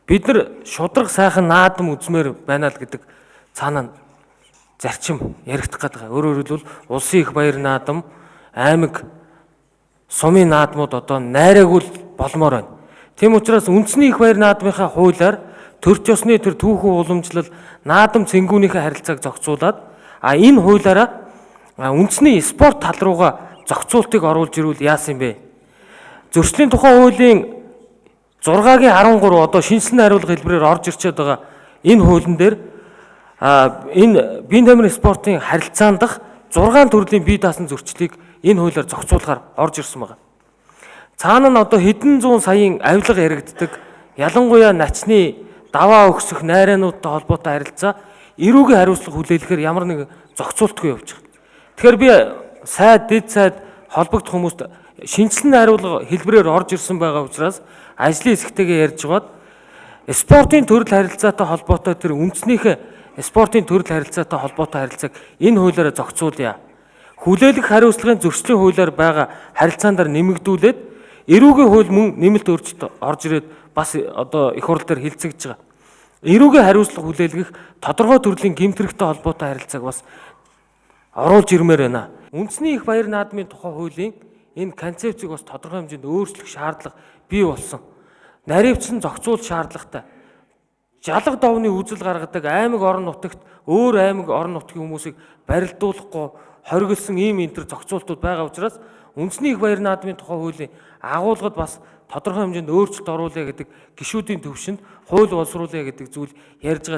бид нар шудраг сайхан наадам үзмээр байна л гэдэг цаана зарчим яригдах гэдэг. Өөрөөр хэлбэл улсын их баяр наадам, аймаг сумын наадмууд одоо найраагүй болмоор байна. Тийм учраас үндэсний их баяр наадмынхаа хуулиар төрч ёсны тэр түүхэн уламжлал наадам цэнгүүнийхээ харилцааг зохицуулаад энэ хуулиараа үндэсний спорт тал руугаа зохицуултыг оруулж ирвэл яасан бэ? Зөрчлийн тухай хуулийн 6-гийн 13 одоо шинжилсэн хариулга хэлбэрээр орж ирчээд байгаа энэ хуулийн дээр энэ биеийн тамирын спортын харилцаанд дах 6 төрлийн бие даасан зөрчлийг энэ хуулиар зохицуулахаар орж ирсэн байна. Цаана нь одоо хэдэн зуун саяын авилга яригддаг, ялангуяа начны даваа өгсөх найраануудтай холбоотой харилцаа эрүүгийн хариуцлага хүлээлгэхээр ямар нэг зохицуултгүй явж байгаа. Тэгэхээр би дэд сайд холбогдох хүмүүст шинжилсэн хариулга хэлбэрээр орж ирсэн байгаа учраас ажлын хэсэгтэйгээ ярьж байгаад спортын төрөл харилцаатай холбоотой тэр үндэснийхээ спортын төрөл харилцаатай холбоотой харилцааг энэ хуулиараа зохицуулъя. Хүлээлгэх хариуцлагын зөрчлийн хуулиар байгаа харилцаандаар нэмэгдүүлээд эрүүгийн хууль мөн нэмэлт өөрчлөлт орж ирээд бас одоо их хурл дээр хилцэгдэж байгаа. Эрүүгийн хариуцлага хүлээлгэх тодорхой төрлийн гэмт хэрэгтэй холбоотой харилцааг бас оруулж ирмээр байна. Үндэсний их баяр наадмын тухай хуулийн энэ концепцийг бас тодорхой хэмжээнд өөрчлөх шаардлага бий болсон. Наривчсан зохицуул шаардлагатай. Жалга довны үзэл гаргадаг аймаг орон нутагт өөр аймаг орон нутгийн хүмүүсийг барилдуулахгүй хоригдсон ийм энэ зохицуултууд байгаа учраас үндэсний их баяр наадмын тухай хуулийн агуулгад бас тодорхой хэмжээнд өөрчлөлт оруулъя гэдэг гишүүдийн төвшөнд хууль боловсруулъя гэдэг зүйл ярьж байгаа.